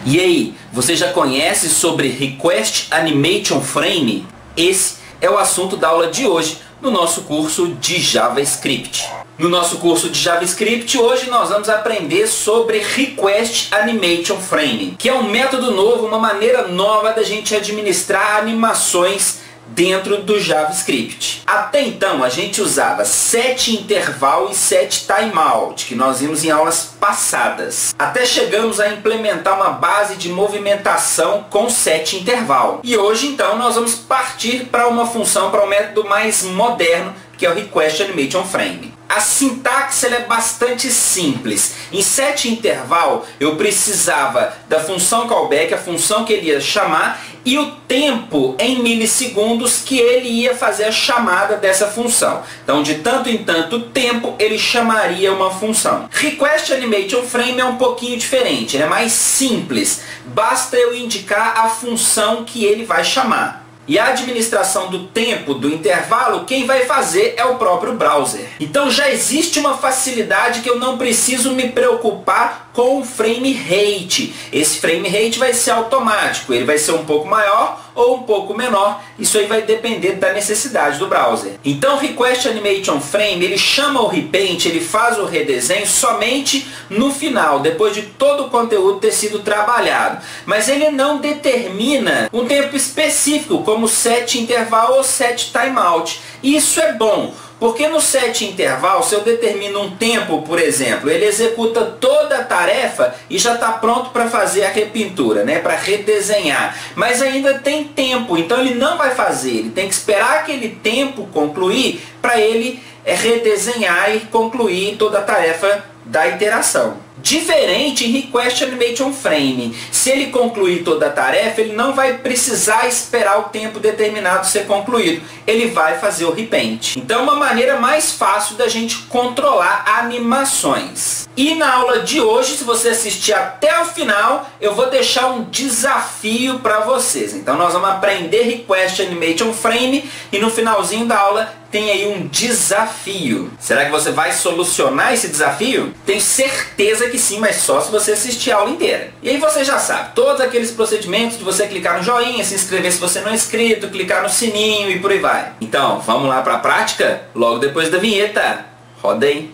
E aí, você já conhece sobre Request Animation Frame? Esse é o assunto da aula de hoje no nosso curso de JavaScript. No nosso curso de JavaScript, hoje nós vamos aprender sobre Request Animation Frame, que é um método novo, uma maneira nova da gente administrar animações dentro do JavaScript. Até então a gente usava setInterval e setTimeout, que nós vimos em aulas passadas. Até chegamos a implementar uma base de movimentação com setInterval. E hoje então nós vamos partir para uma função, para um método mais moderno, que é o Request Animation Frame. A sintaxe ela é bastante simples. Em setInterval eu precisava da função callback, a função que ele ia chamar, e o tempo em milissegundos que ele ia fazer a chamada dessa função. Então, de tanto em tanto tempo, ele chamaria uma função. Request Animation Frame é um pouquinho diferente, é mais simples. Basta eu indicar a função que ele vai chamar. E a administração do tempo, do intervalo, quem vai fazer é o próprio browser. Então já existe uma facilidade que eu não preciso me preocupar com o frame rate. Esse frame rate vai ser automático, ele vai ser um pouco maior ou um pouco menor, isso aí vai depender da necessidade do browser. Então o Request Animation Frame, ele chama o repaint, ele faz o redesenho somente no final, depois de todo o conteúdo ter sido trabalhado. Mas ele não determina um tempo específico, como setInterval ou setTimeout. Isso é bom, porque no setInterval, se eu determino um tempo, por exemplo, ele executa toda a tarefa e já está pronto para fazer a repintura, né? Para redesenhar. Mas ainda tem tempo, então ele não vai fazer. Ele tem que esperar aquele tempo concluir para ele redesenhar e concluir toda a tarefa da iteração. Diferente em Request Animation Frame, se ele concluir toda a tarefa, ele não vai precisar esperar o tempo determinado ser concluído, ele vai fazer o repaint. Então é uma maneira mais fácil da gente controlar animações. E na aula de hoje, se você assistir até o final, eu vou deixar um desafio para vocês. Então nós vamos aprender Request Animation Frame e no finalzinho da aula tem aí um desafio. Será que você vai solucionar esse desafio? Tenho certeza que sim, mas só se você assistir a aula inteira. E aí você já sabe, todos aqueles procedimentos de você clicar no joinha, se inscrever se você não é inscrito, clicar no sininho e por aí vai. Então, vamos lá para a prática? Logo depois da vinheta. Roda aí.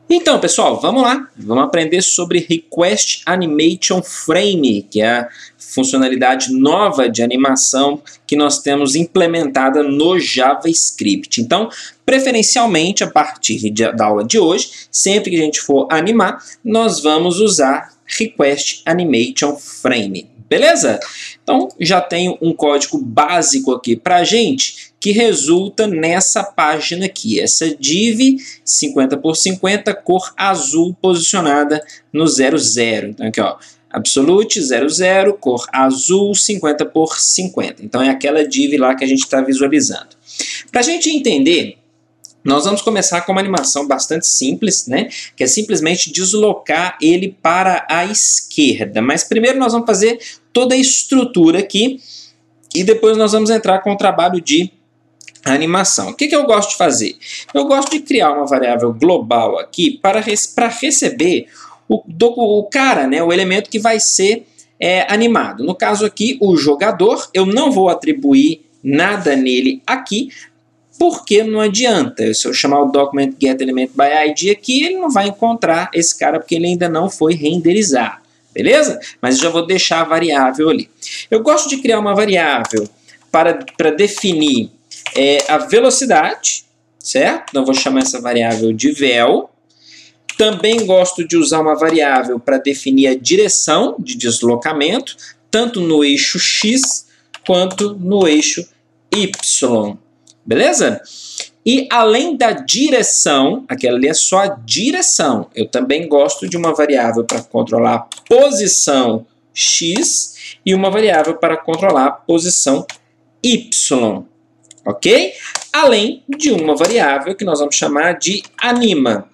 Então, pessoal, vamos lá. Vamos aprender sobre Request Animation Frame, que é a funcionalidade nova de animação que nós temos implementada no JavaScript. Então, preferencialmente, a partir da aula de hoje, sempre que a gente for animar, nós vamos usar Request Animation Frame. Beleza? Então, já tenho um código básico aqui para a gente, que resulta nessa página aqui, essa div 50 por 50, cor azul posicionada no 00. Então aqui, ó, absolute 00, cor azul 50 por 50. Então é aquela div lá que a gente está visualizando. Para a gente entender, nós vamos começar com uma animação bastante simples, né? Que é simplesmente deslocar ele para a esquerda. Mas primeiro nós vamos fazer toda a estrutura aqui e depois nós vamos entrar com o trabalho de animação. O que eu gosto de fazer? Eu gosto de criar uma variável global aqui para receber o cara, né, o elemento que vai ser animado. No caso aqui, o jogador, eu não vou atribuir nada nele aqui, porque não adianta. Se eu chamar o document getElementById aqui, ele não vai encontrar esse cara porque ele ainda não foi renderizado. Beleza? Mas eu já vou deixar a variável ali. Eu gosto de criar uma variável para definir a velocidade, certo? Então eu vou chamar essa variável de vel. Também gosto de usar uma variável para definir a direção de deslocamento, tanto no eixo X quanto no eixo Y. Beleza? E além da direção, aquela ali é só a direção, eu também gosto de uma variável para controlar a posição X e uma variável para controlar a posição Y. Ok? Além de uma variável que nós vamos chamar de anima,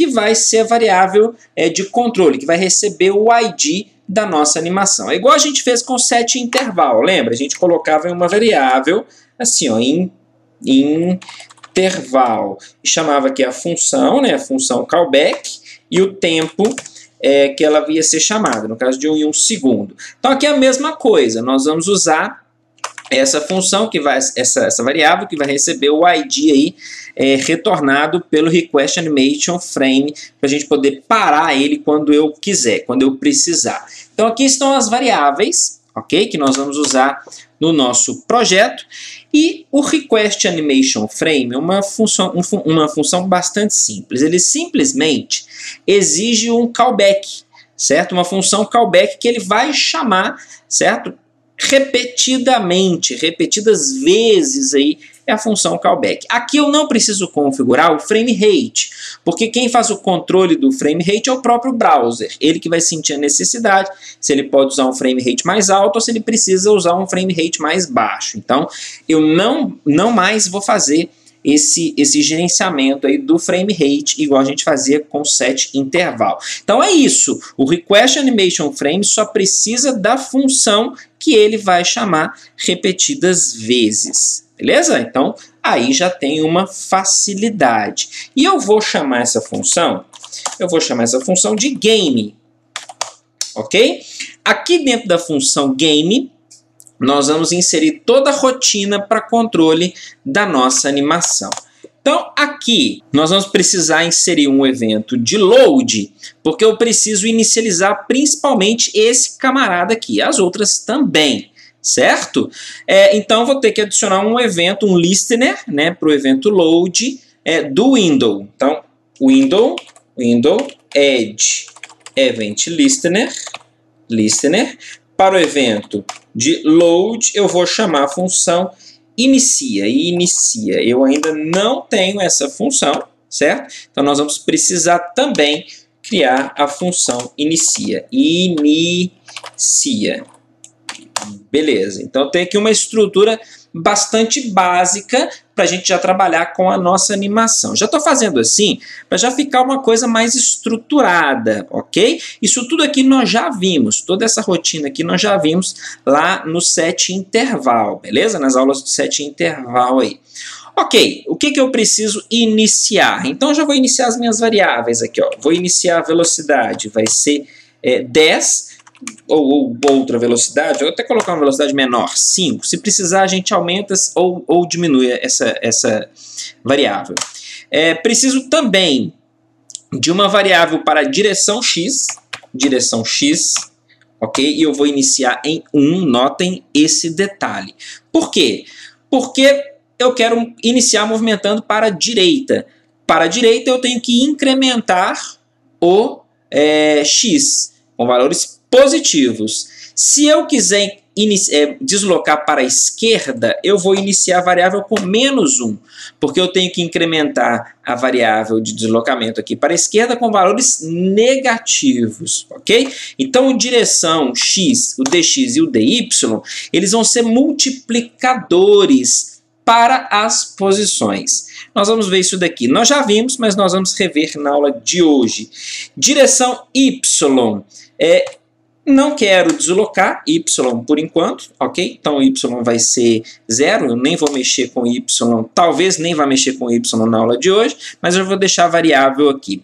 que vai ser a variável de controle, que vai receber o ID da nossa animação. É igual a gente fez com set intervalo, lembra? A gente colocava em uma variável, assim, ó, intervalo, e chamava aqui a função, né, a função callback, e o tempo que ela ia ser chamada, no caso de 1 em 1 segundo. Então aqui é a mesma coisa, nós vamos usar essa função, essa variável que vai receber o ID aí, retornado pelo request animation frame, para a gente poder parar ele quando eu quiser, quando eu precisar. Então aqui estão as variáveis, ok? Que nós vamos usar no nosso projeto. E o request animation frame é uma função bastante simples. Ele simplesmente exige um callback, certo? Uma função callback que ele vai chamar, certo? Repetidas vezes aí, é a função callback. Aqui eu não preciso configurar o frame rate, porque quem faz o controle do frame rate é o próprio browser. Ele que vai sentir a necessidade, se ele pode usar um frame rate mais alto ou se ele precisa usar um frame rate mais baixo. Então, eu não mais vou fazer esse gerenciamento aí do frame rate, igual a gente fazia com set intervalo. Então é isso, o request animation frame só precisa da função que ele vai chamar repetidas vezes, beleza? Então aí já tem uma facilidade. E eu vou chamar essa função de game, ok? Aqui dentro da função game, nós vamos inserir toda a rotina para controle da nossa animação. Então, aqui, nós vamos precisar inserir um evento de load, porque eu preciso inicializar principalmente esse camarada aqui, as outras também, certo? Então, vou ter que adicionar um evento, um listener, né, para o evento load do window. Então, window add event listener. Para o evento de load, eu vou chamar a função inicia. Eu ainda não tenho essa função, certo? Então, nós vamos precisar também criar a função inicia. Beleza. Então, tem aqui uma estrutura bastante básica para a gente já trabalhar com a nossa animação. Já estou fazendo assim para já ficar uma coisa mais estruturada, ok? Isso tudo aqui nós já vimos, toda essa rotina aqui nós já vimos lá no set intervalo, beleza? Nas aulas de set intervalo aí. Ok, o que eu preciso iniciar? Então, eu já vou iniciar as minhas variáveis aqui, ó. Vou iniciar a velocidade, vai ser 10, ou outra velocidade, eu vou até colocar uma velocidade menor, 5. Se precisar, a gente aumenta ou diminui essa variável. Preciso também de uma variável para direção X, ok? E eu vou iniciar em 1, notem esse detalhe. Por quê? Porque eu quero iniciar movimentando para a direita. Para a direita, eu tenho que incrementar o X com valores positivos. Se eu quiser deslocar para a esquerda, eu vou iniciar a variável com -1, porque eu tenho que incrementar a variável de deslocamento aqui para a esquerda com valores negativos, ok? Então, direção X, o dx e o dy, eles vão ser multiplicadores para as posições. Nós vamos ver isso daqui. Nós já vimos, mas nós vamos rever na aula de hoje. Direção Y, não quero deslocar y por enquanto, ok? Então y vai ser 0, eu nem vou mexer com y, talvez nem vá mexer com y na aula de hoje, mas eu vou deixar a variável aqui.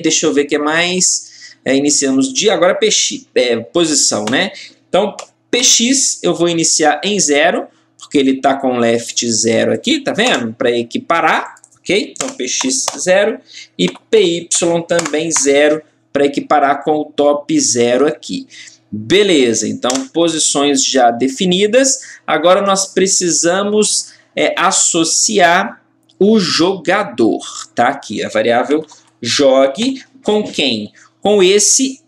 Deixa eu ver o que é mais. Iniciamos de agora px, posição, né? Então px eu vou iniciar em 0, porque ele está com left 0 aqui, tá vendo? Para equiparar, ok? Então px 0 e py também 0, para equiparar com o top 0 aqui. Beleza, então posições já definidas. Agora nós precisamos associar o jogador. Tá aqui a variável jogue com quem? Com esse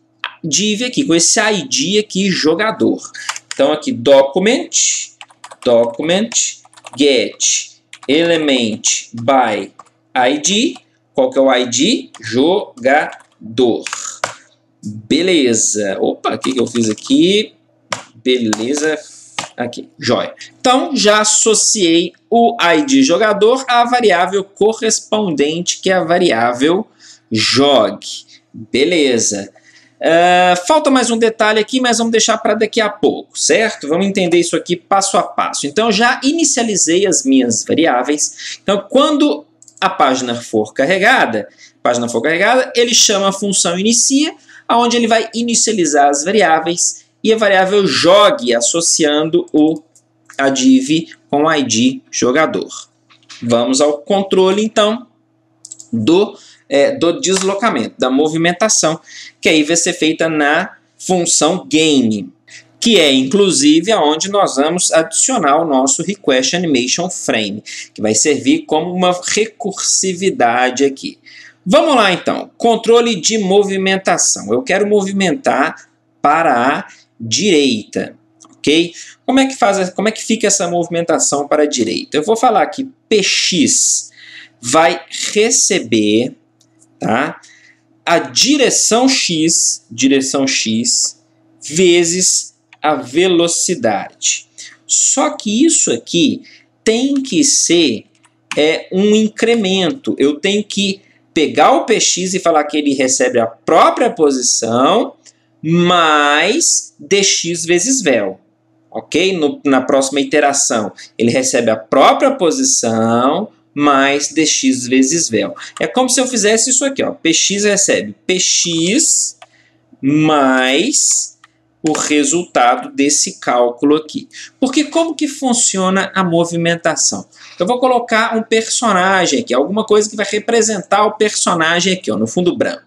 div aqui, com esse id aqui, jogador. Então aqui document get element by id. Qual que é o id? Jogador. Beleza. Opa, o que eu fiz aqui? Beleza. Aqui, joia. Então, já associei o ID jogador à variável correspondente, que é a variável jog. Beleza. Falta mais um detalhe aqui, mas vamos deixar para daqui a pouco, certo? Vamos entender isso aqui passo a passo. Então, já inicializei as minhas variáveis. Então, quando a página for carregada, ele chama a função inicia, onde ele vai inicializar as variáveis e a variável jog associando a div com o ID jogador. Vamos ao controle, então, do deslocamento, da movimentação, que aí vai ser feita na função game, que é, inclusive, aonde nós vamos adicionar o nosso request animation frame, que vai servir como uma recursividade aqui. Vamos lá, então. Controle de movimentação. Eu quero movimentar para a direita, ok? Como é que fica essa movimentação para a direita? Eu vou falar que px vai receber, tá, a direção x vezes a velocidade. Só que isso aqui tem que ser um incremento. Eu tenho que pegar o px e falar que ele recebe a própria posição mais dx vezes vel. Ok? Na próxima iteração, ele recebe a própria posição mais dx vezes vel. É como se eu fizesse isso aqui, ó. Px recebe px mais o resultado desse cálculo aqui. Porque como que funciona a movimentação? Eu vou colocar um personagem aqui, alguma coisa que vai representar o personagem aqui, ó, no fundo branco.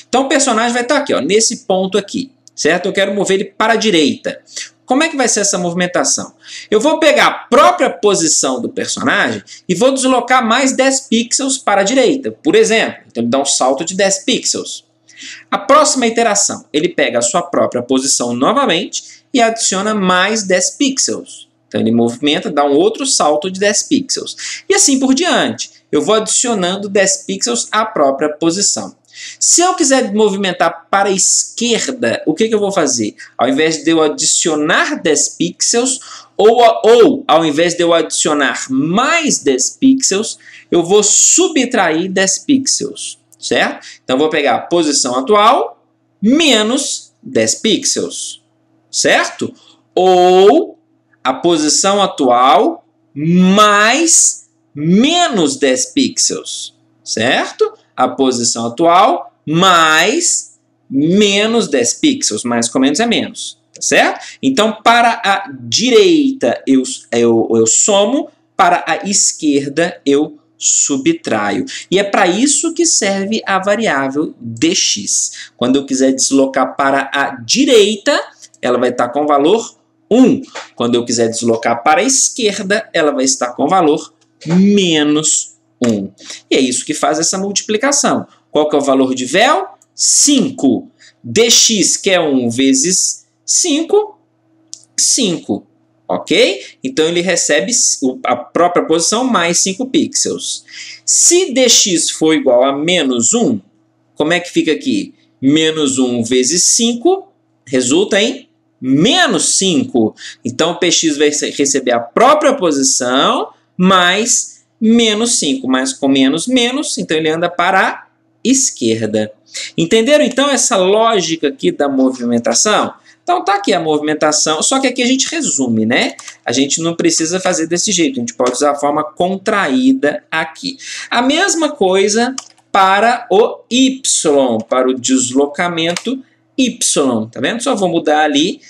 Então o personagem vai estar aqui, ó, nesse ponto aqui, certo? Eu quero mover ele para a direita. Como é que vai ser essa movimentação? Eu vou pegar a própria posição do personagem e vou deslocar mais 10 pixels para a direita, por exemplo. Então ele dá um salto de 10 pixels. A próxima iteração, ele pega a sua própria posição novamente e adiciona mais 10 pixels. Então ele movimenta, dá um outro salto de 10 pixels. E assim por diante. Eu vou adicionando 10 pixels à própria posição. Se eu quiser movimentar para a esquerda, o que eu vou fazer? Ao invés de eu adicionar 10 pixels, ou ao invés de eu adicionar mais 10 pixels, eu vou subtrair 10 pixels, certo? Então, eu vou pegar a posição atual menos 10 pixels, certo? Ou a posição atual mais menos 10 pixels, certo? A posição atual mais menos 10 pixels, mais com menos é menos, tá certo? Então, para a direita eu somo, para a esquerda eu subtraio. E é para isso que serve a variável dx. Quando eu quiser deslocar para a direita, ela vai estar com valor 1. Quando eu quiser deslocar para a esquerda, ela vai estar com valor menos 1. E é isso que faz essa multiplicação. Qual que é o valor de vel? 5. dx, que é 1 vezes 5, 5. Ok? Então, ele recebe a própria posição mais 5 pixels. Se dx for igual a menos 1, como é que fica aqui? Menos 1 vezes 5 resulta em menos 5. Então, o px vai receber a própria posição mais menos 5. Mais com menos, menos. Então, ele anda para a esquerda. Entenderam, então, essa lógica aqui da movimentação? Então, tá aqui a movimentação, só que aqui a gente resume, né? A gente não precisa fazer desse jeito, a gente pode usar a forma contraída aqui. A mesma coisa para o y, para o deslocamento y, tá vendo? Só vou mudar ali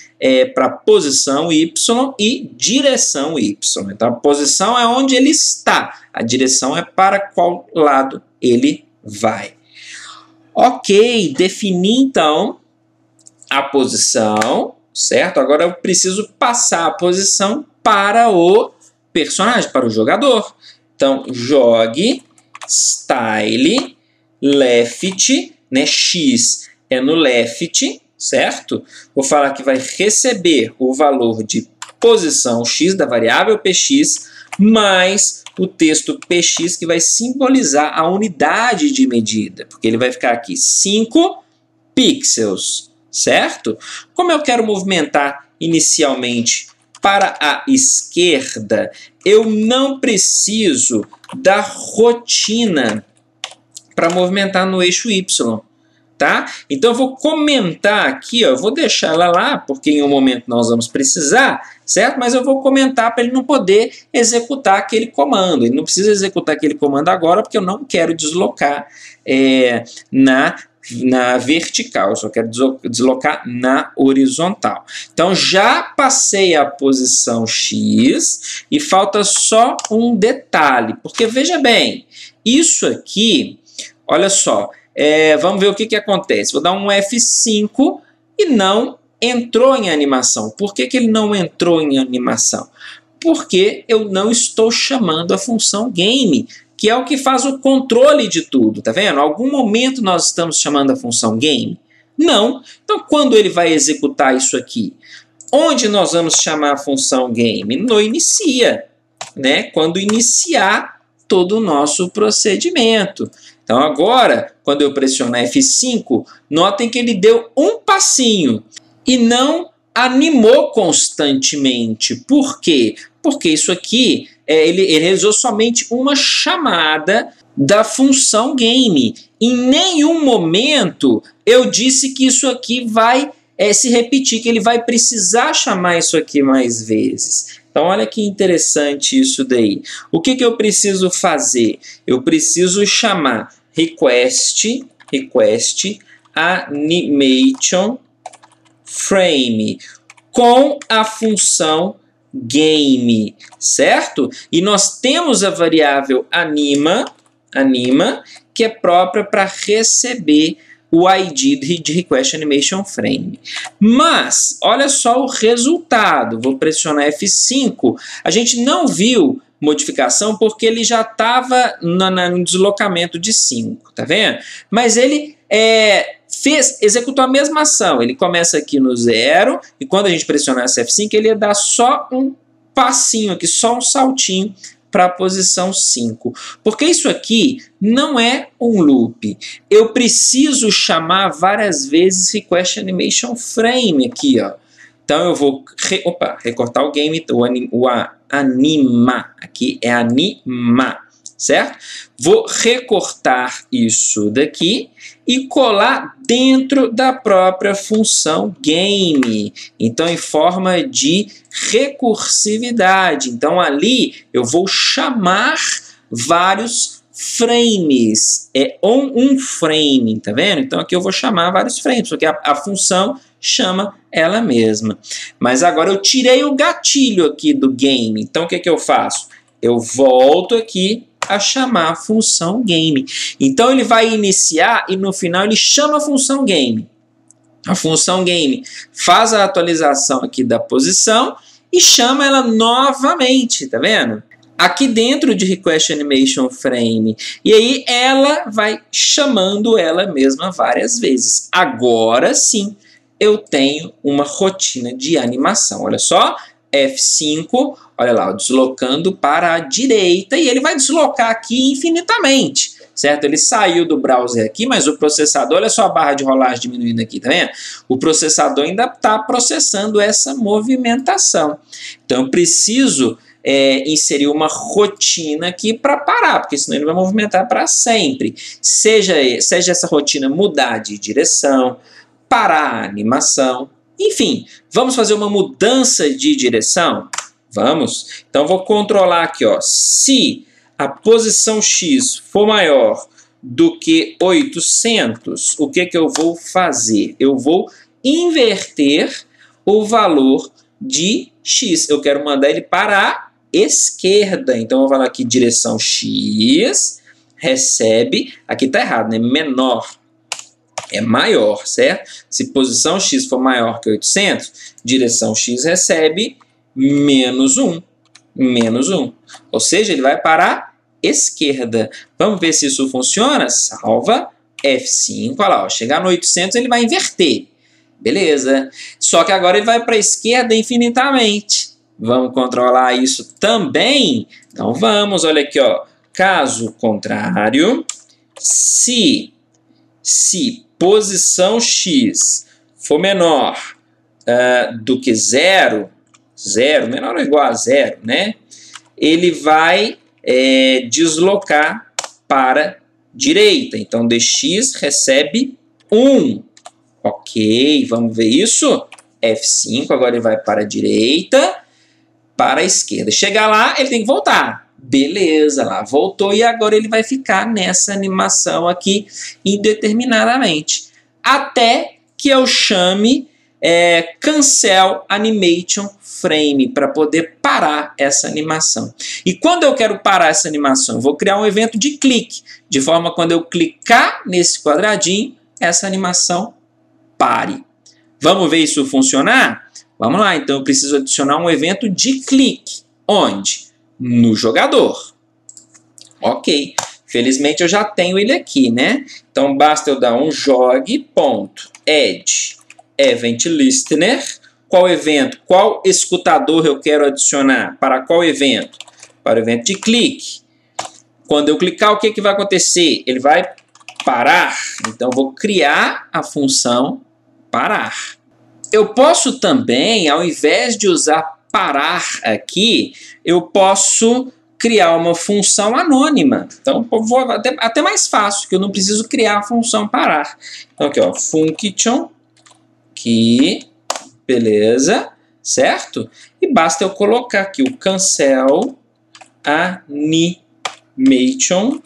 para posição y e direção y. Então, a posição é onde ele está, a direção é para qual lado ele vai. Ok, defini então a posição, certo? Agora eu preciso passar a posição para o personagem, para o jogador. Então, jog, style, left, né? X é no left, certo? Vou falar que vai receber o valor de posição x da variável px mais o texto px que vai simbolizar a unidade de medida, porque ele vai ficar aqui 5 pixels, certo? Como eu quero movimentar inicialmente para a esquerda, eu não preciso da rotina para movimentar no eixo Y. Tá? Então eu vou comentar aqui, ó, eu vou deixar ela lá, porque em um momento nós vamos precisar, certo? Mas eu vou comentar para ele não poder executar aquele comando. Ele não precisa executar aquele comando agora, porque eu não quero deslocar na vertical, eu só quero deslocar na horizontal. Então já passei a posição X e falta só um detalhe, porque veja bem, isso aqui, olha só, vamos ver o que acontece. Vou dar um F5 e não entrou em animação. Por que ele não entrou em animação? Porque eu não estou chamando a função game, que é o que faz o controle de tudo, tá vendo? Em algum momento nós estamos chamando a função game? Não. Então, quando ele vai executar isso aqui? Onde nós vamos chamar a função game? No inicia, né? Quando iniciar todo o nosso procedimento. Então, agora, quando eu pressionar F5, notem que ele deu um passinho e não animou constantemente. Por quê? Porque isso aqui, ele realizou somente uma chamada da função game. Em nenhum momento eu disse que isso aqui vai se repetir, que ele vai precisar chamar isso aqui mais vezes. Então, olha que interessante isso daí. O que eu preciso fazer? Eu preciso chamar request animation frame com a função game, certo? E nós temos a variável anima, que é própria para receber o ID de request animation frame. Mas, olha só o resultado. Vou pressionar F5. A gente não viu modificação porque ele já estava no deslocamento de 5, tá vendo? Mas ele executou a mesma ação. Ele começa aqui no 0 e quando a gente pressionar esse F5, ele ia dar só um passinho aqui, só um saltinho para a posição 5. Porque isso aqui não é um loop. Eu preciso chamar várias vezes request animation frame aqui, ó. Então eu vou recortar o game, o anima, aqui é anima, certo? Vou recortar isso daqui e colar dentro da própria função game. Então, em forma de recursividade. Então, ali eu vou chamar vários frames. É um frame, tá vendo? Então, aqui eu vou chamar vários frames, porque a função chama ela mesma. Mas agora eu tirei o gatilho aqui do game. Então, o que eu faço? Eu volto aqui a chamar a função game. Então, ele vai iniciar e no final ele chama a função game. A função game faz a atualização aqui da posição e chama ela novamente, tá vendo? Aqui dentro de request animation frame. E aí ela vai chamando ela mesma várias vezes. Agora sim, eu tenho uma rotina de animação. Olha só, F5, olha lá, deslocando para a direita e ele vai deslocar aqui infinitamente, certo? Ele saiu do browser aqui, mas o processador, olha só a barra de rolagem diminuindo aqui, tá vendo? O processador ainda está processando essa movimentação. Então, eu preciso inserir uma rotina aqui para parar, porque senão ele vai movimentar para sempre. Seja essa rotina mudar de direção, parar a animação, enfim, vamos fazer uma mudança de direção? Vamos. Então, vou controlar aqui, ó. Se a posição X for maior do que 800, o que eu vou fazer? Eu vou inverter o valor de X. Eu quero mandar ele para a esquerda. Então, eu vou falar aqui direção X, recebe, aqui está errado, né? Menor. É maior, certo? Se posição X for maior que 800, direção X recebe menos 1. Menos 1. Ou seja, ele vai para a esquerda. Vamos ver se isso funciona? Salva F5. Olha lá, ó, chegar no 800 ele vai inverter. Beleza. Só que agora ele vai para a esquerda infinitamente. Vamos controlar isso também? Então vamos, olha aqui, ó. Caso contrário, se posição X for menor do que 0, 0, menor ou igual a 0, né? Ele vai deslocar para direita. Então, dx recebe 1. Ok, vamos ver isso? F5, agora ele vai para a direita, para a esquerda. Chegar lá, ele tem que voltar. Beleza, lá voltou e agora ele vai ficar nessa animação aqui indeterminadamente. Até que eu chame Cancel Animation Frame para poder parar essa animação. E quando eu quero parar essa animação, eu vou criar um evento de clique, de forma que quando eu clicar nesse quadradinho, essa animação pare. Vamos ver isso funcionar? Vamos lá, então eu preciso adicionar um evento de clique. Onde? No jogador. Ok, felizmente eu já tenho ele aqui, né? Então basta eu dar um jogue.add event listener. Qual evento? Qual escutador eu quero adicionar? Para qual evento? Para o evento de clique. Quando eu clicar, o que vai acontecer? Ele vai parar. Então eu vou criar a função parar. Eu posso também, ao invés de usar parar aqui, eu posso criar uma função anônima. Então, vou até mais fácil, que eu não preciso criar a função parar. Então, aqui, ó, function, aqui, beleza, certo? E basta eu colocar aqui o cancel animation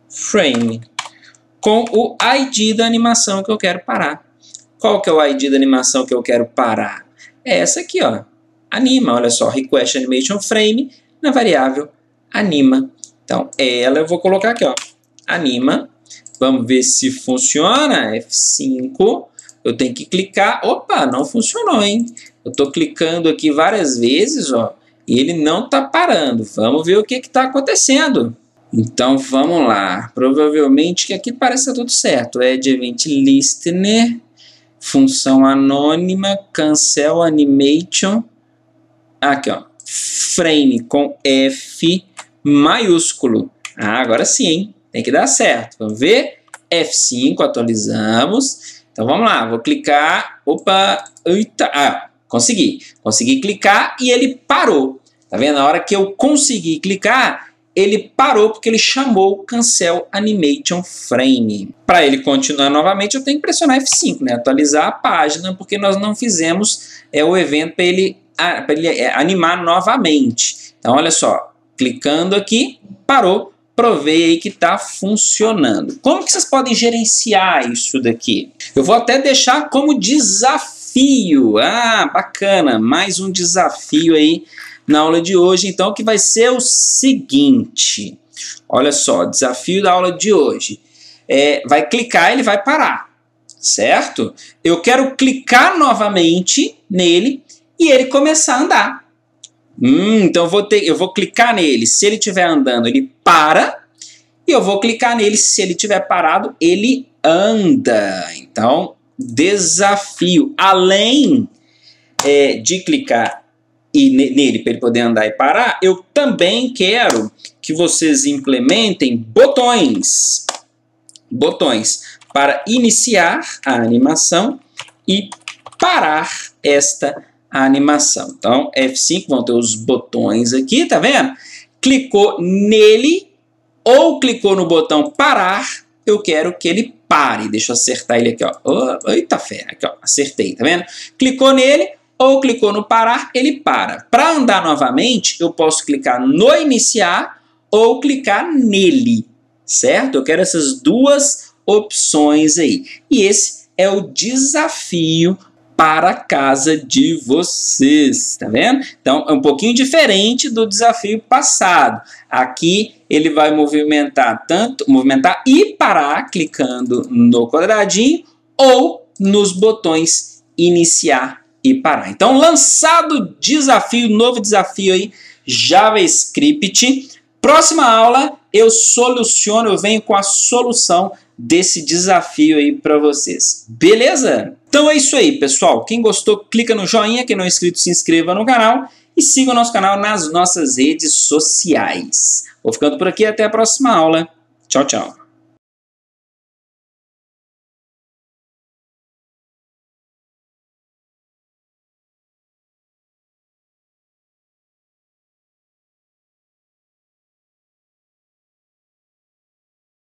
frame com o ID da animação que eu quero parar. Qual que é o ID da animação que eu quero parar? É essa aqui, ó. Anima, olha só, request animation frame na variável anima. Então, ela eu vou colocar aqui, ó. Anima. Vamos ver se funciona. F5. Eu tenho que clicar. Opa, não funcionou, hein? Eu estou clicando aqui várias vezes, ó, e ele não está parando. Vamos ver o que está acontecendo. Então, vamos lá. Provavelmente que aqui parece que tá tudo certo. Add event listener. Função anônima, cancel animation, aqui ó, frame com F maiúsculo. Agora sim, hein? Tem que dar certo. Vamos ver? F5, atualizamos. Então vamos lá, vou clicar, opa, eita, consegui. Consegui clicar e ele parou. Tá vendo? Na hora que eu consegui clicar, ele parou porque ele chamou o Cancel Animation Frame. Para ele continuar novamente, eu tenho que pressionar F5, né? Atualizar a página, porque nós não fizemos o evento para ele animar novamente. Então, olha só, clicando aqui, parou, provei aí que está funcionando. Como que vocês podem gerenciar isso daqui? Eu vou até deixar como desafio. Bacana, mais um desafio aí na aula de hoje, então, que vai ser o seguinte. Olha só, desafio da aula de hoje. Vai clicar, ele vai parar, certo? Eu quero clicar novamente nele e ele começar a andar. Então, eu vou clicar nele. Se ele estiver andando, ele para. E eu vou clicar nele. Se ele estiver parado, ele anda. Então, desafio. Além de clicar nele para ele poder andar e parar, eu também quero que vocês implementem botões. Botões para iniciar a animação e parar esta animação. Então, F5, vão ter os botões aqui, tá vendo? Clicou nele ou clicou no botão parar, eu quero que ele pare. Deixa eu acertar ele aqui, ó. Eita fera, aqui, ó. Acertei, tá vendo? Clicou nele ou clicou no parar, ele para. Para andar novamente, eu posso clicar no iniciar ou clicar nele, certo? Eu quero essas duas opções aí. E esse é o desafio para a casa de vocês, tá vendo? Então, é um pouquinho diferente do desafio passado. Aqui, ele vai movimentar e parar, clicando no quadradinho ou nos botões iniciar e parar. Então, lançado desafio, novo desafio aí, JavaScript. Próxima aula, eu venho com a solução desse desafio aí para vocês. Beleza? Então é isso aí, pessoal. Quem gostou, clica no joinha. Quem não é inscrito, se inscreva no canal. E siga o nosso canal nas nossas redes sociais. Vou ficando por aqui. Até a próxima aula. Tchau, tchau.